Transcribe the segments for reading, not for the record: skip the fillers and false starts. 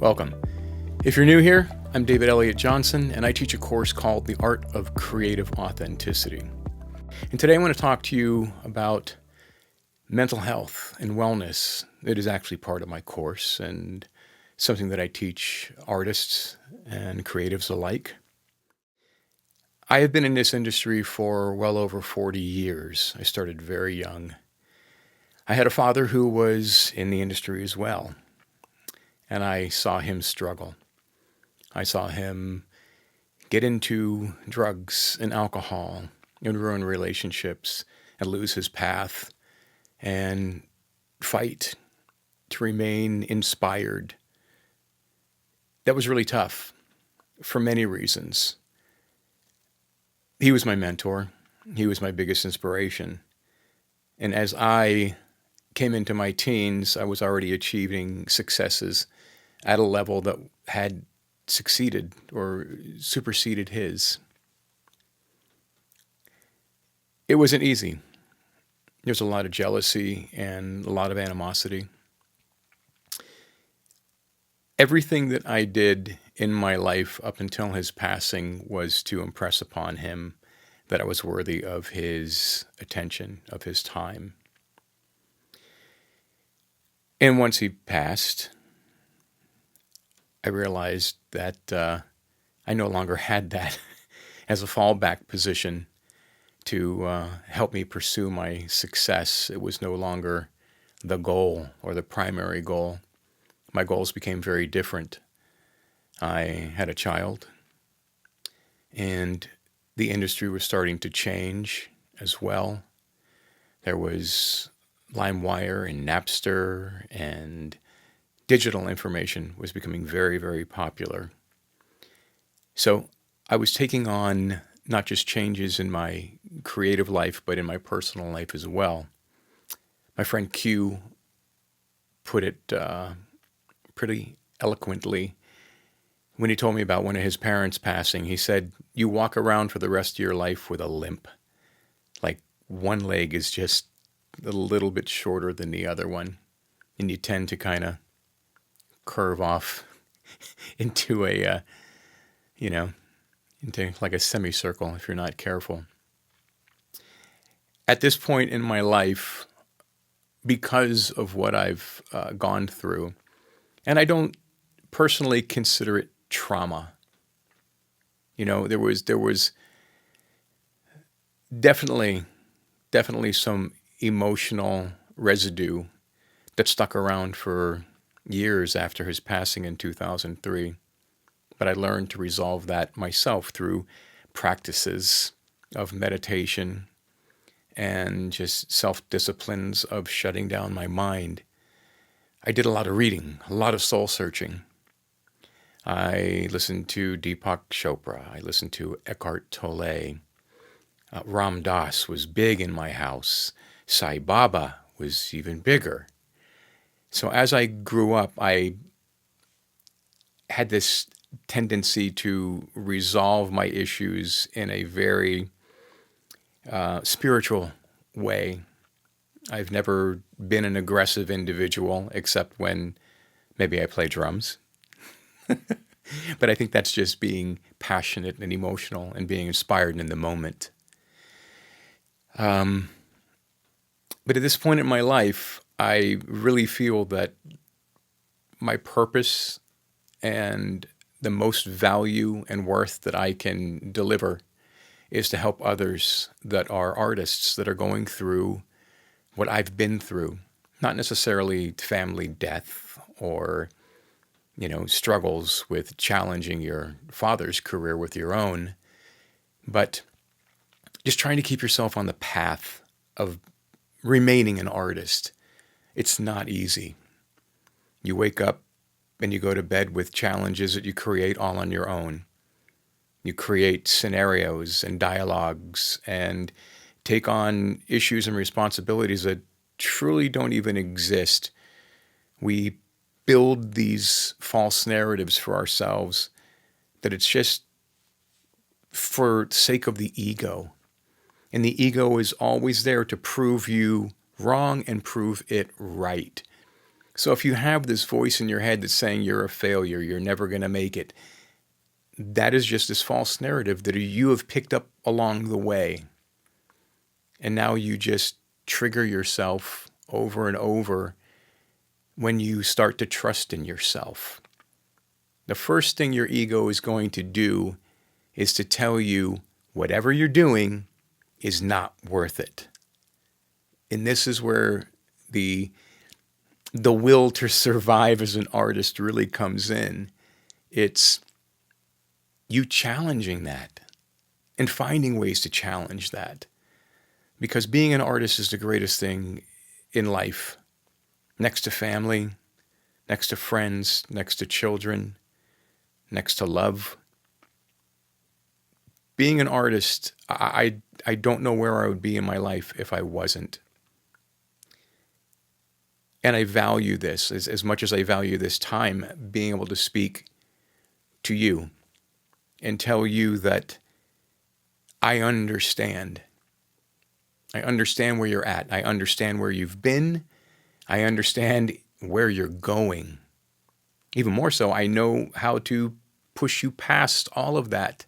Welcome. If you're new here, I'm David Elliott Johnson, and I teach a course called The Art of Creative Authenticity. And today I want to talk to you about mental health and wellness. It is actually part of my course and something that I teach artists and creatives alike. I have been in this industry for well over 40 years. I started very young. I had a father who was in the industry as well, and I saw him struggle. I saw him get into drugs and alcohol and ruin relationships and lose his path and fight to remain inspired. That was really tough for many reasons. He was my mentor. He was my biggest inspiration. And as I came into my teens, I was already achieving successes at a level that had succeeded or superseded his. It wasn't easy. There's a lot of jealousy and a lot of animosity. Everything that I did in my life up until his passing was to impress upon him that I was worthy of his attention, of his time. And once he passed, I realized that I no longer had that as a fallback position to help me pursue my success. It was no longer the goal or the primary goal. My goals became very different. I had a child, and the industry was starting to change as well. There was LimeWire and Napster, and digital information was becoming very, very popular. So I was taking on not just changes in my creative life, but in my personal life as well. My friend Q put it pretty eloquently when he told me about one of his parents passing. He said, you walk around for the rest of your life with a limp. Like one leg is just a little bit shorter than the other one, and you tend to kind of curve off into into like a semicircle if you're not careful. At this point in my life, because of what I've gone through, and I don't personally consider it trauma. There was definitely some emotional residue that stuck around for years after his passing in 2003. But I learned to resolve that myself through practices of meditation and just self-disciplines of shutting down my mind. I did a lot of reading, a lot of soul searching. I listened to Deepak Chopra. I listened to Eckhart Tolle. Ram Dass was big in my house. Sai Baba was even bigger. So as I grew up, I had this tendency to resolve my issues in a very spiritual way. I've never been an aggressive individual, except when maybe I play drums. But I think that's just being passionate and emotional and being inspired in the moment. But at this point in my life, I really feel that my purpose and the most value and worth that I can deliver is to help others that are artists that are going through what I've been through. Not necessarily family death or, struggles with challenging your father's career with your own, but just trying to keep yourself on the path of remaining an artist. It's not easy. You wake up and you go to bed with challenges that you create all on your own. You create scenarios and dialogues and take on issues and responsibilities that truly don't even exist. We build these false narratives for ourselves that it's just for the sake of the ego. And the ego is always there to prove you wrong and prove it right. So if you have this voice in your head that's saying you're a failure, you're never going to make it, that is just this false narrative that you have picked up along the way. And now you just trigger yourself over and over when you start to trust in yourself. The first thing your ego is going to do is to tell you whatever you're doing is not worth it. And this is where the will to survive as an artist really comes in. It's you challenging that and finding ways to challenge that. Because being an artist is the greatest thing in life. Next to family, next to friends, next to children, next to love. Being an artist, I don't know where I would be in my life if I wasn't. And I value this as much as I value this time, being able to speak to you and tell you that I understand. I understand where you're at. I understand where you've been. I understand where you're going. Even more so, I know how to push you past all of that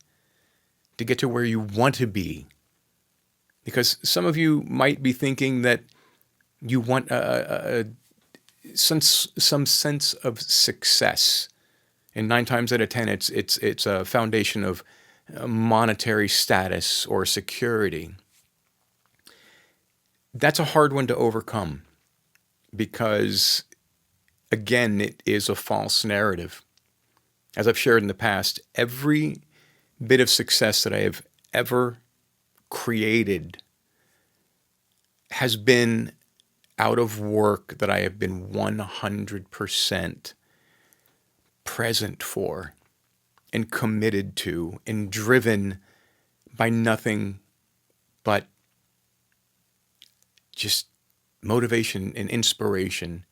to get to where you want to be. Because some of you might be thinking that you want some sense of success. And 9 times out of 10, it's a foundation of monetary status or security. That's a hard one to overcome because, again, it is a false narrative. As I've shared in the past, every bit of success that I have ever created has been out of work that I have been 100% present for and committed to and driven by nothing but just motivation and inspiration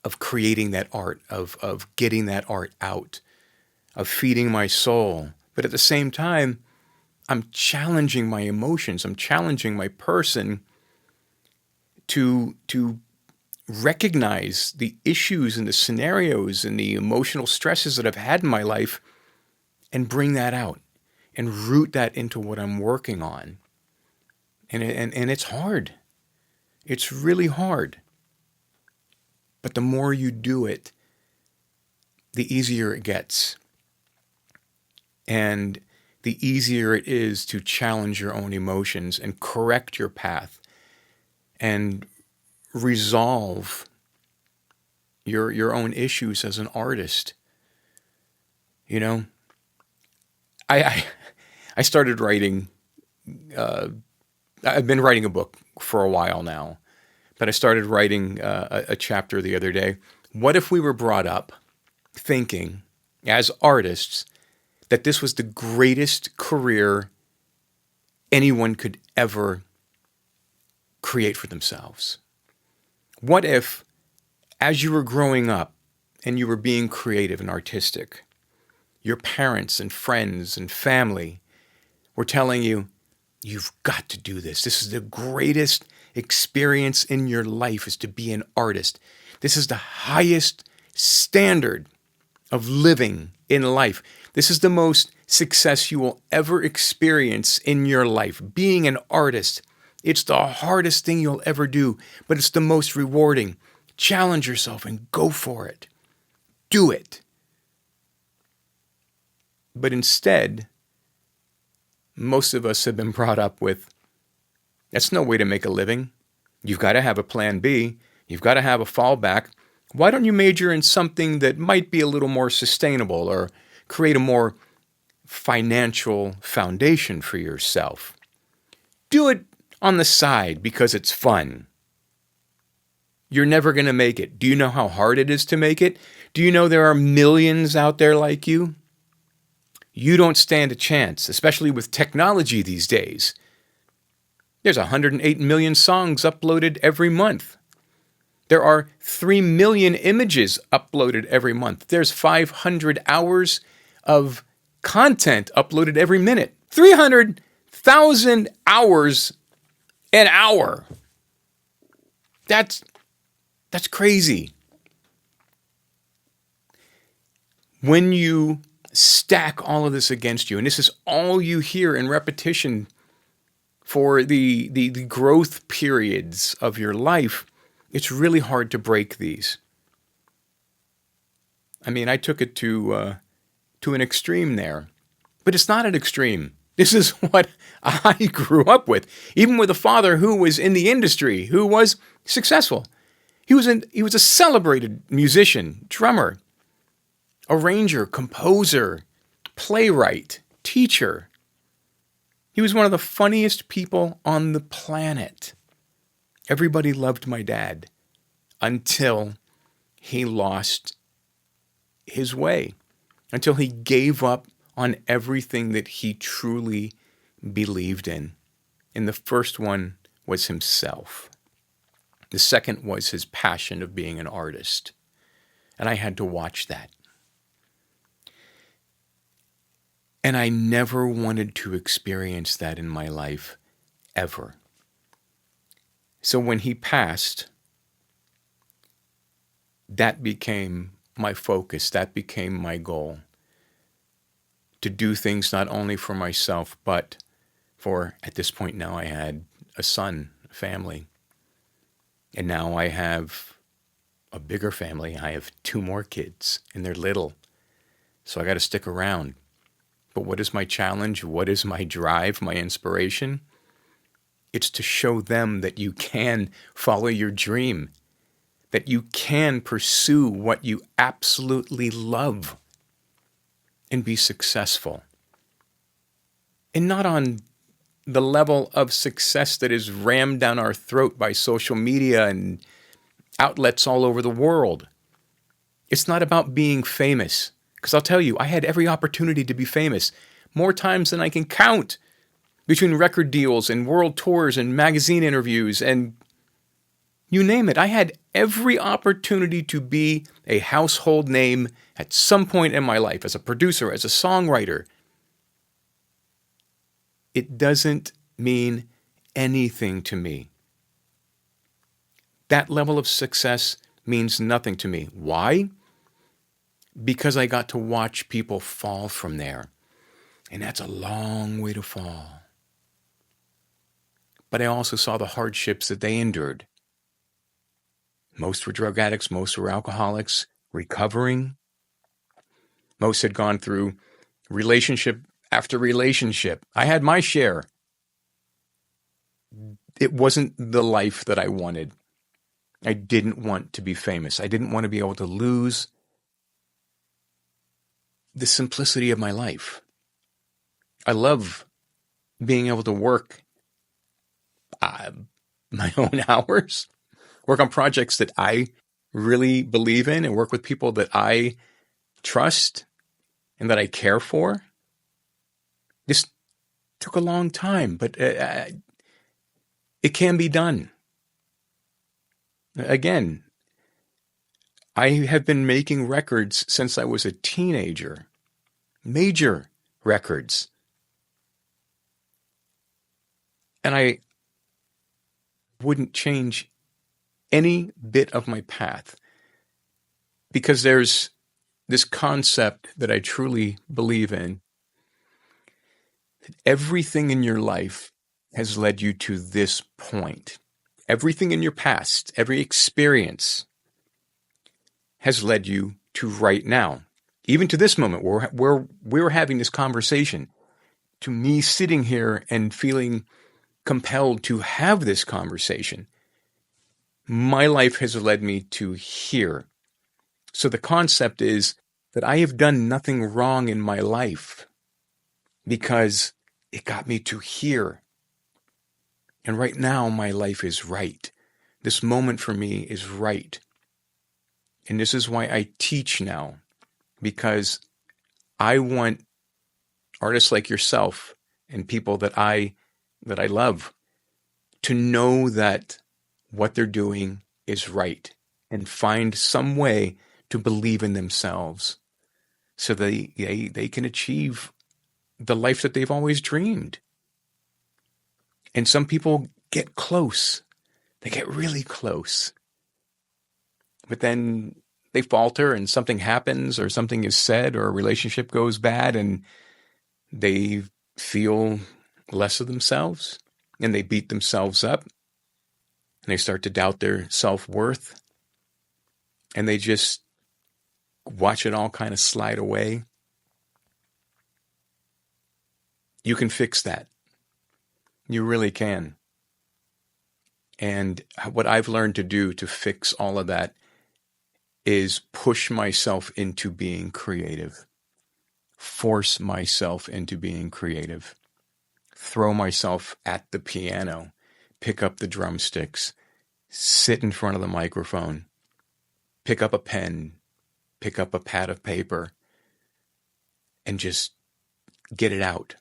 of creating that art, of getting that art out, of feeding my soul. But at the same time, I'm challenging my emotions. I'm challenging my person to recognize the issues and the scenarios and the emotional stresses that I've had in my life and bring that out and root that into what I'm working on. And it's hard. It's really hard. But the more you do it, the easier it gets. And the easier it is to challenge your own emotions and correct your path and resolve your own issues as an artist. You know, I started writing, I've been writing a book for a while now, but I started writing a chapter the other day. What if we were brought up thinking, as artists, that this was the greatest career anyone could ever create for themselves? What if, as you were growing up and you were being creative and artistic, your parents and friends and family were telling you, you've got to do this. This is the greatest experience in your life, is to be an artist. This is the highest standard of living in life. This is the most success you will ever experience in your life. Being an artist, it's the hardest thing you'll ever do, but it's the most rewarding. Challenge yourself and go for it. Do it. But instead, most of us have been brought up with, that's no way to make a living. You've got to have a plan B. You've got to have a fallback. Why don't you major in something that might be a little more sustainable or create a more financial foundation for yourself? Do it on the side because it's fun. You're never going to make it. Do you know how hard it is to make it? Do you know there are millions out there like you? You don't stand a chance, especially with technology these days. There's 108 million songs uploaded every month. There are 3 million images uploaded every month. There's 500 hours of content uploaded every minute. 300,000 hours an hour. That's That's crazy. When you stack all of this against you, and this is all you hear in repetition for the growth periods of your life, it's really hard to break these. I mean, I took it to an extreme there, but it's not an extreme. This is what I grew up with, even with a father who was in the industry, who was successful. He was a celebrated musician, drummer, arranger, composer, playwright, teacher. He was one of the funniest people on the planet. Everybody loved my dad until he lost his way, until he gave up on everything that he truly believed in. And the first one was himself. The second was his passion of being an artist. And I had to watch that. And I never wanted to experience that in my life, ever. So when he passed, that became my focus. That became my goal. To do things not only for myself, but for, at this point now, I had a son, a family. And now I have a bigger family. I have 2 more kids, and they're little. So I got to stick around. But what is my challenge? What is my drive, my inspiration? It's to show them that you can follow your dream, that you can pursue what you absolutely love and be successful. And not on the level of success that is rammed down our throat by social media and outlets all over the world. It's not about being famous. Because I'll tell you, I had every opportunity to be famous, more times than I can count, between record deals and world tours and magazine interviews and you name it. I had every opportunity to be a household name at some point in my life, as a producer, as a songwriter. It doesn't mean anything to me. That level of success means nothing to me. Why? Because I got to watch people fall from there. And that's a long way to fall. But I also saw the hardships that they endured. Most were drug addicts, most were alcoholics, recovering. Most had gone through relationship after relationship. I had my share. It wasn't the life that I wanted. I didn't want to be famous. I didn't want to be able to lose the simplicity of my life. I love being able to work my own hours, work on projects that I really believe in, and work with people that I trust and that I care for. This took a long time, but it can be done. Again, I have been making records since I was a teenager. Major records. And I wouldn't change any bit of my path, because there's this concept that I truly believe in. That everything in your life has led you to this point. Everything in your past, every experience has led you to right now. Even to this moment where we're having this conversation, to me sitting here and feeling compelled to have this conversation. My life has led me to here. So the concept is that I have done nothing wrong in my life because it got me to here. And right now, my life is right. This moment for me is right. And this is why I teach now, because I want artists like yourself and people that I love to know that what they're doing is right and find some way to believe in themselves so they can achieve the life that they've always dreamed. And some people get close. They get really close. but then they falter and something happens or something is said or a relationship goes bad and they feel less of themselves and they beat themselves up and they start to doubt their self-worth and they just watch it all kind of slide away. You can fix that. You really can. And what I've learned to do to fix all of that is push myself into being creative, force myself into being creative, throw myself at the piano, pick up the drumsticks, sit in front of the microphone, pick up a pen, pick up a pad of paper, and just get it out.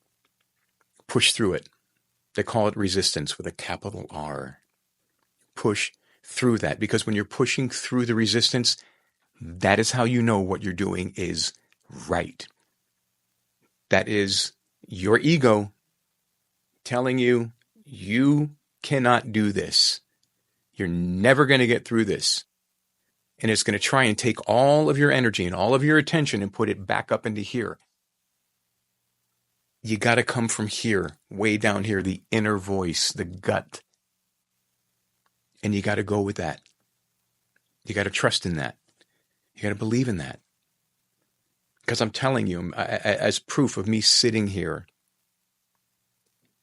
Push through it. They call it resistance with a capital R. Push through that, because when you're pushing through the resistance, that is how you know what you're doing is right. That is your ego telling you, you cannot do this. You're never going to get through this. And it's going to try and take all of your energy and all of your attention and put it back up into here. You got to come from here, way down here, the inner voice, the gut. And you got to go with that. You got to trust in that. You got to believe in that. Because I'm telling you, as proof of me sitting here,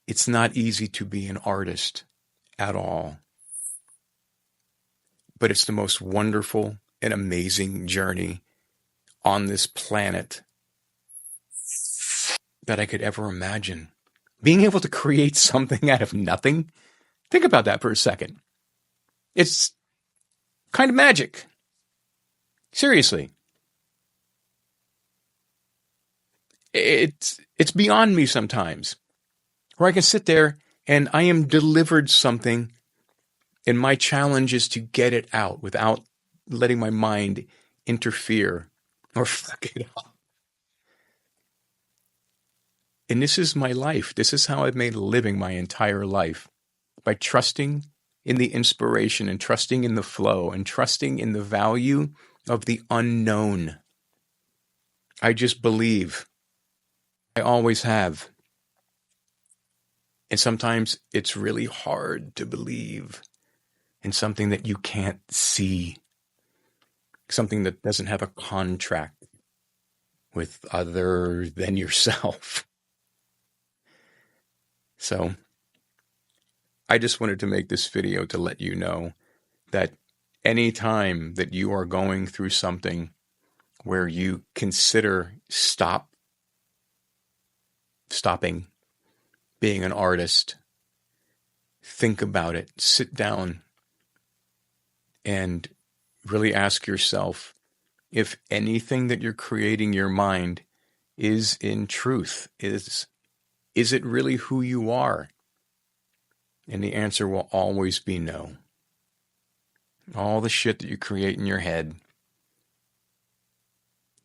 it's not easy to be an artist at all. But it's the most wonderful and amazing journey on this planet that I could ever imagine. Being able to create something out of nothing. Think about that for a second. It's kind of magic. Seriously. It's beyond me sometimes. Where I can sit there and I am delivered something, and my challenge is to get it out without letting my mind interfere or fuck it up. And this is my life. This is how I've made a living my entire life. By trusting in the inspiration and trusting in the flow and trusting in the value of the unknown. I just believe. I always have. And sometimes it's really hard to believe in something that you can't see. Something that doesn't have a contract with other than yourself. So I just wanted to make this video to let you know that any time that you are going through something where you consider stopping being an artist, think about it, sit down and really ask yourself if anything that you're creating your mind is in truth, is it really who you are? And the answer will always be no. All the shit that you create in your head,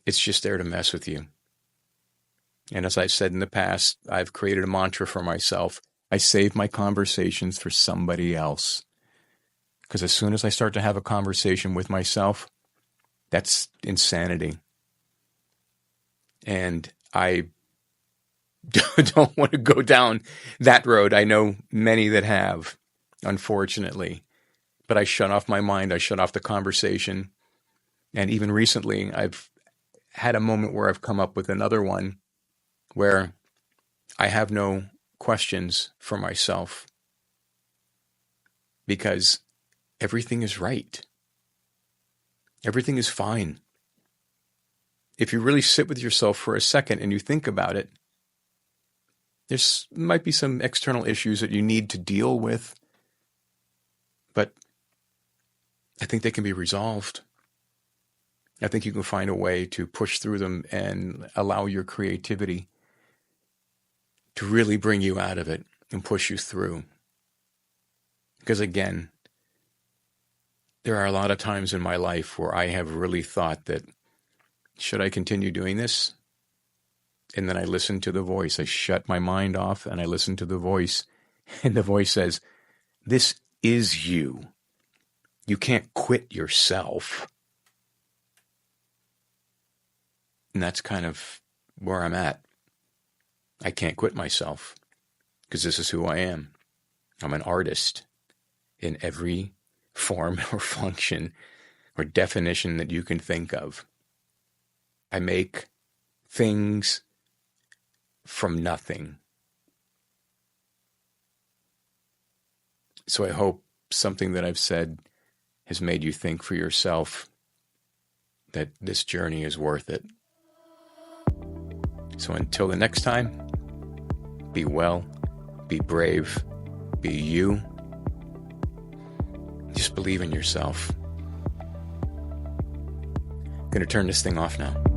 it's just there to mess with you. And as I've said in the past, I've created a mantra for myself. I save my conversations for somebody else. Because as soon as I start to have a conversation with myself, that's insanity. And I don't want to go down that road. I know many that have, unfortunately. But I shut off my mind. I shut off the conversation. And even recently, I've had a moment where I've come up with another one where I have no questions for myself because everything is right. Everything is fine. If you really sit with yourself for a second and you think about it, there might be some external issues that you need to deal with, but I think they can be resolved. I think you can find a way to push through them and allow your creativity to really bring you out of it and push you through. Because again, there are a lot of times in my life where I have really thought that, should I continue doing this? And then I listen to the voice. I shut my mind off and I listen to the voice. And the voice says, this is you. You can't quit yourself. And that's kind of where I'm at. I can't quit myself because this is who I am. I'm an artist in every form or function or definition that you can think of. I make things from nothing. So I hope something that I've said has made you think for yourself that this journey is worth it. So until the next time, be well, be brave, be you. Just believe in yourself. I'm going to turn this thing off now.